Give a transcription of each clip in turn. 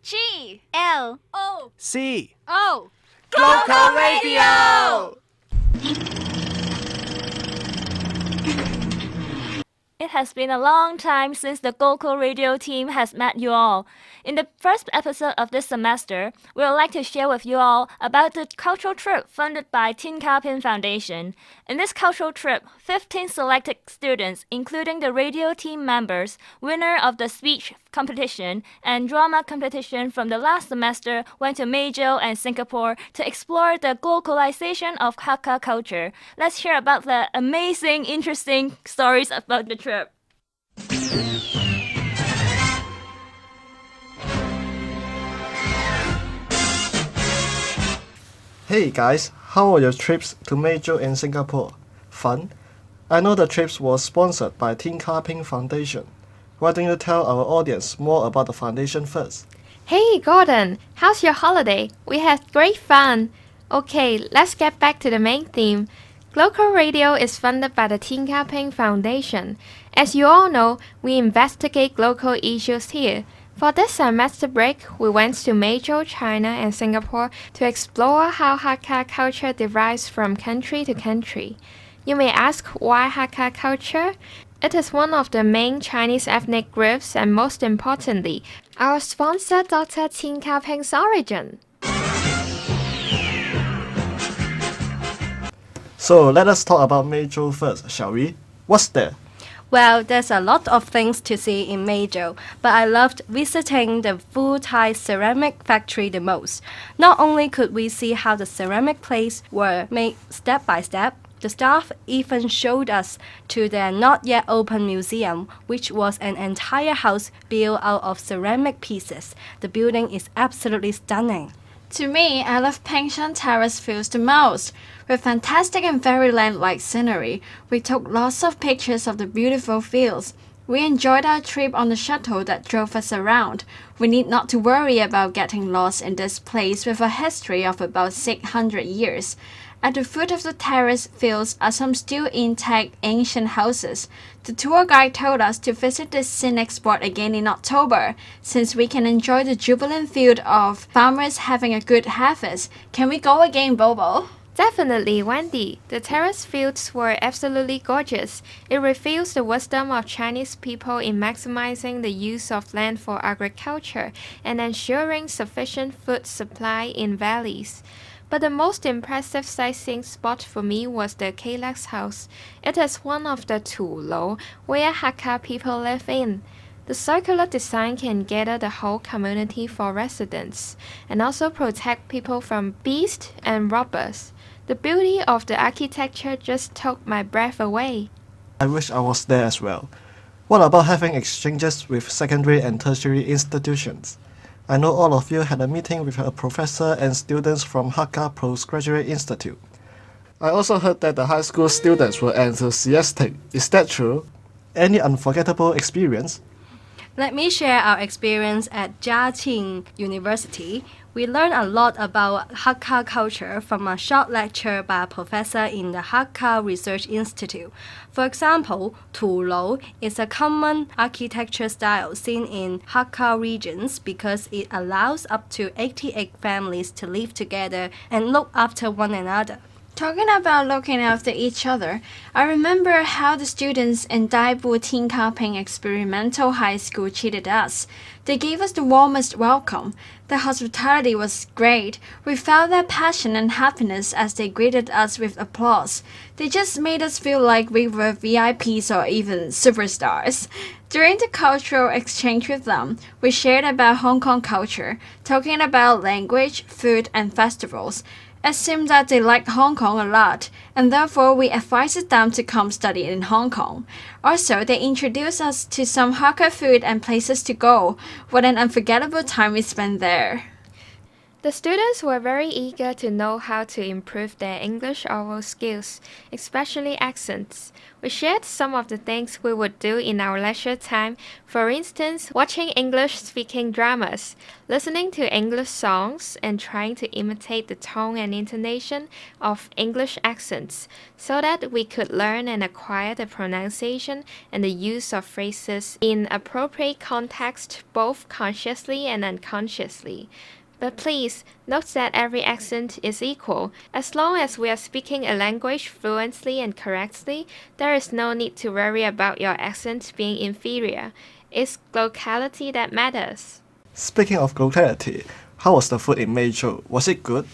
G L O C O Glo-Co Radio! It has been a long time since the Glo-Co Radio team has met you all. In the first episode of this semester, we would like to share with you all about the cultural trip funded by Tin Ka Pin Foundation. In this cultural trip, 15 selected students, including the radio team members, winner of the speech competition and drama competition from the last semester, went to Meizhou and Singapore to explore the globalization of Hakka culture. Let's hear about the amazing, interesting stories about the trip. Hey guys, how are your trips to Meizhou and Singapore? Fun? I know the trips was sponsored by Tin Ka Pin Foundation. Why don't you tell our audience more about the foundation first? Hey Gordon, how's your holiday? We had great fun. Okay, let's get back to the main theme. Glo-Co Radio is funded by the Tin Ka Pin Foundation. As you all know, we investigate Glo-Co issues here. For this semester break, we went to Meizhou, China and Singapore to explore how Hakka culture derives from country to country. You may ask why Hakka culture? It is one of the main Chinese ethnic groups and most importantly, our sponsor Dr. Tin Ka Pin's origin. So let us talk about Meizhou first, shall we? What's there? Well, there's a lot of things to see in Meizhou, but I loved visiting the full-Thai ceramic factory the most. Not only could we see how the ceramic plates were made step by step, the staff even showed us to their not yet open museum, which was an entire house built out of ceramic pieces. The building is absolutely stunning. To me, I love Pension Terrace Fields the most. With fantastic and fairyland-like scenery, we took lots of pictures of the beautiful fields. We enjoyed our trip on the shuttle that drove us around. We need not to worry about getting lost in this place with a history of about 600 years. At the foot of the terrace fields are some still intact ancient houses. The tour guide told us to visit this scenic spot again in October, since we can enjoy the jubilant field of farmers having a good harvest. Can we go again, Bobo? Definitely, Wendy. The terrace fields were absolutely gorgeous. It reveals the wisdom of Chinese people in maximizing the use of land for agriculture and ensuring sufficient food supply in valleys. But the most impressive sightseeing spot for me was the Kalex house. It is one of the 2 Lo where Hakka people live in. The circular design can gather the whole community for residents and also protect people from beasts and robbers. The beauty of the architecture just took my breath away. I wish I was there as well. What about having exchanges with secondary and tertiary institutions? I know all of you had a meeting with a professor and students from Hakka Postgraduate Institute. I also heard that the high school students were enthusiastic. Is that true? Any unforgettable experience? Let me share our experience at Jiaqing University. We learned a lot about Hakka culture from a short lecture by a professor in the Hakka Research Institute. For example, Tu Lo is a common architecture style seen in Hakka regions because it allows up to 88 families to live together and look after one another. Talking about looking after each other, I remember how the students in Daibu Tin Ka Pin Experimental High School treated us. They gave us the warmest welcome. The hospitality was great. We felt their passion and happiness as they greeted us with applause. They just made us feel like we were VIPs or even superstars. During the cultural exchange with them, we shared about Hong Kong culture, talking about language, food, and festivals. It seemed that they liked Hong Kong a lot, and therefore we advised them to come study in Hong Kong. Also, they introduced us to some Hakka food and places to go. What an unforgettable time we spent there. The students were very eager to know how to improve their English oral skills, especially accents. We shared some of the things we would do in our leisure time, for instance, watching English-speaking dramas, listening to English songs, and trying to imitate the tone and intonation of English accents, so that we could learn and acquire the pronunciation and the use of phrases in appropriate context, both consciously and unconsciously. But please, note that every accent is equal. As long as we are speaking a language fluently and correctly, there is no need to worry about your accent being inferior. It's locality that matters. Speaking of locality, how was the food in Meizhou? Was it good?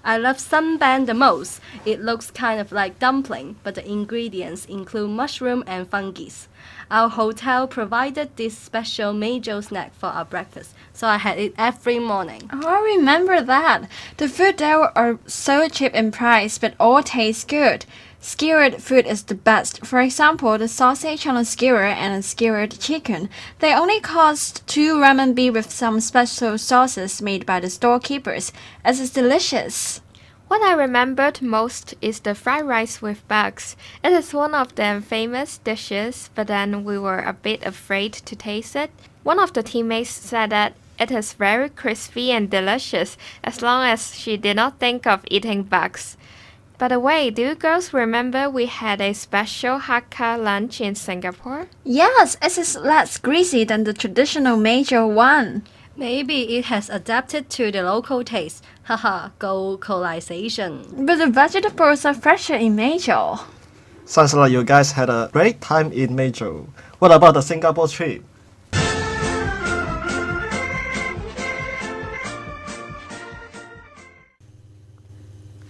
I love sunban the most. It looks kind of like dumpling, but the ingredients include mushroom and fungi. Our hotel provided this special Meizhou snack for our breakfast, so I had it every morning. Oh, I remember that. The food there are so cheap in price, but all taste good. Skewered food is the best. For example, the sausage on a skewer and a skewered chicken. They only cost 2 renminbi with some special sauces made by the storekeepers. It is delicious. What I remembered most is the fried rice with bugs. It is one of the famous dishes, but then we were a bit afraid to taste it. One of the teammates said that it is very crispy and delicious as long as she did not think of eating bugs. By the way, do you girls remember we had a special Hakka lunch in Singapore? Yes, it is less greasy than the traditional Meizhou one. Maybe it has adapted to the local taste. Haha, localization. But the vegetables are fresher in Meizhou. Sounds like you guys had a great time in Meizhou. What about the Singapore trip?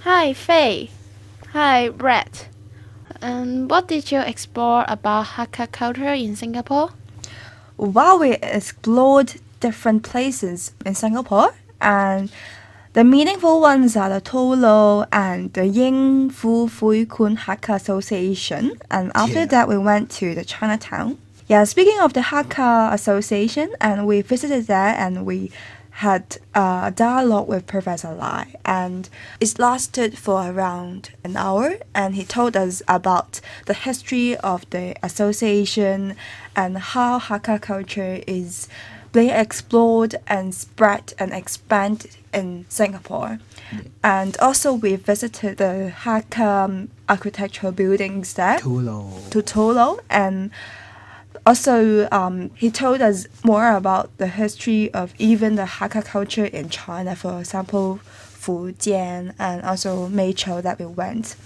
Hi, Faye. Hi, Brett. And what did you explore about Hakka culture in Singapore? While we explored different places in Singapore, and the meaningful ones are the Tolo and the Ying Fu Fui Kun Hakka Association, and after that we went to the Chinatown. Yeah, speaking of the Hakka Association, and we visited there and we had a dialogue with Professor Lai, and it lasted for around an hour, and he told us about the history of the association and how Hakka culture is being explored and spread and expanded in Singapore. And also we visited the Hakka architectural buildings there to Tolo, and also, he told us more about the history of even the Hakka culture in China, for example, Fujian and also Meizhou that we went.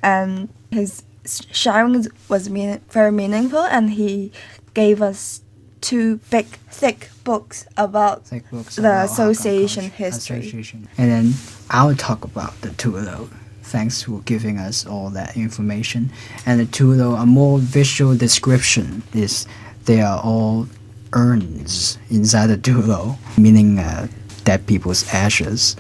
And his sharing was very meaningful, and he gave us 2 big, thick books about the association history. And then I'll talk about the Tulo. Thanks for giving us all that information. And the Tulo, a more visual description is they are all urns inside the Tulo, meaning dead people's ashes.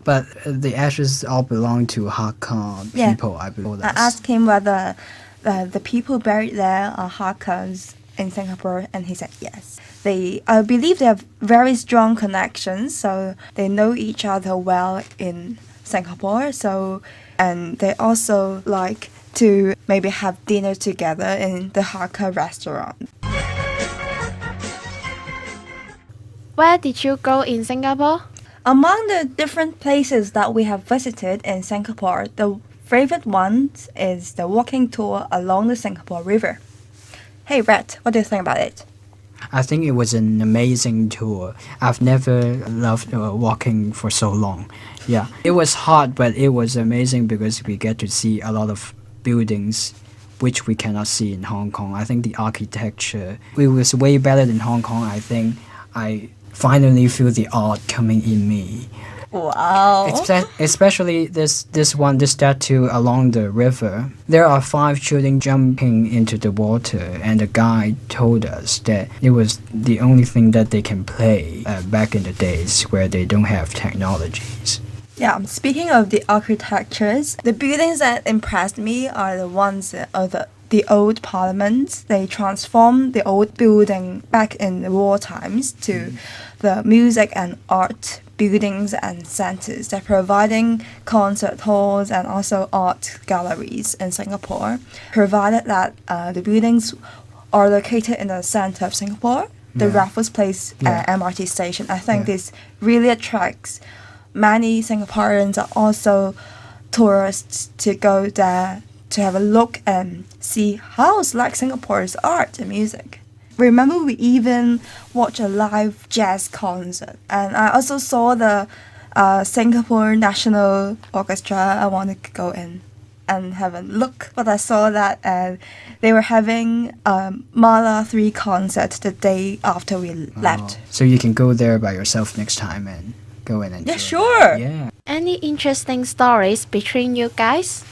But the ashes all belong to Hakka people, I believe. I asked him whether the people buried there are Hakkas in Singapore, and he said yes. I believe they have very strong connections, so they know each other well in Singapore, and they also like to maybe have dinner together in the Hakka restaurant. Where did you go in Singapore? Among the different places that we have visited in Singapore, the favorite one is the walking tour along the Singapore River. Hey Brett, what do you think about it? I think it was an amazing tour. I've never loved walking for so long. Yeah, it was hard, but it was amazing because we get to see a lot of buildings which we cannot see in Hong Kong. I think the architecture, it was way better than Hong Kong. I think I finally feel the art coming in me. Wow. Especially this statue along the river. There are 5 children jumping into the water, and the guide told us that it was the only thing that they can play back in the days where they don't have technologies. Yeah, speaking of the architectures, the buildings that impressed me are the ones of the old parliaments. They transformed the old building back in the war times to the music and art buildings and centers. They're providing concert halls and also art galleries in Singapore, provided that the buildings are located in the center of Singapore, the Raffles Place MRT station. I think this really attracts many Singaporeans and also tourists to go there to have a look and see how's like Singapore's art and music. Remember, we even watched a live jazz concert, and I also saw the Singapore National Orchestra. I wanted to go in and have a look, but I saw that they were having Mala 3 concert the day after we left. So you can go there by yourself next time and go in and Yeah, enjoy. sure. Yeah. Any interesting stories between you guys?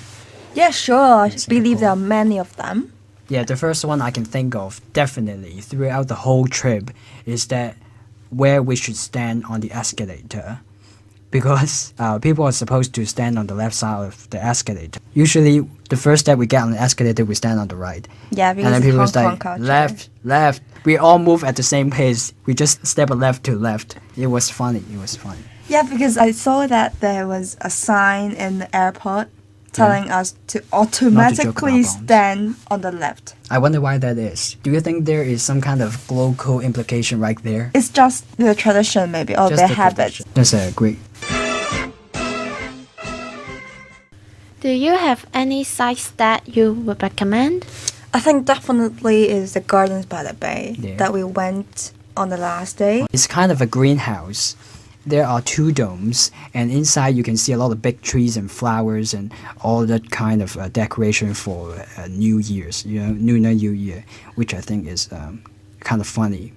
Yeah, sure. I believe Singapore. there are many of them. Yeah, the first one I can think of, definitely, throughout the whole trip, is that where we should stand on the escalator. Because people are supposed to stand on the left side of the escalator. Usually, the first step we get on the escalator, we stand on the right. Yeah, because And then people Hong was like, Kong culture. left, left. We all move at the same pace. We just step left to left. It was funny. It was fun. Yeah, because I saw that there was a sign in the airport telling us to automatically bombs. stand on the left. I wonder why that is. Do you think there is some kind of Glo-Co implication right there? It's just the tradition, maybe, or Just their the habit. tradition. That's a great. Do you have any sites that you would recommend? I think definitely is the Gardens by the Bay Yeah. that we went on the last day. It's kind of a greenhouse. There are 2 domes, and inside you can see a lot of big trees and flowers and all that kind of decoration for New Year's, Lunar New Year, which I think is kind of funny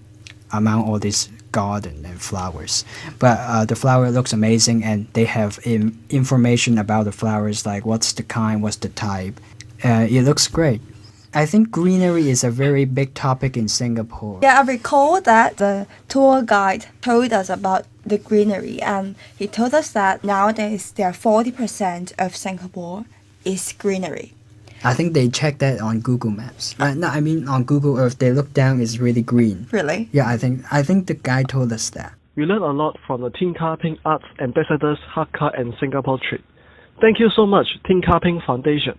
among all these garden and flowers. But the flower looks amazing, and they have information about the flowers, like what's the kind, what's the type. It looks great. I think greenery is a very big topic in Singapore. Yeah, I recall that the tour guide told us about the greenery, and he told us that nowadays there are 40% of Singapore is greenery. I think they check that on Google Maps. No, I mean on Google Earth. They look down, it's really green. Really? Yeah, I think the guy told us that. We learned a lot from the Tin Ka Ping Arts Ambassadors Hakka and Singapore trip. Thank you so much, Tin Ka Ping Foundation.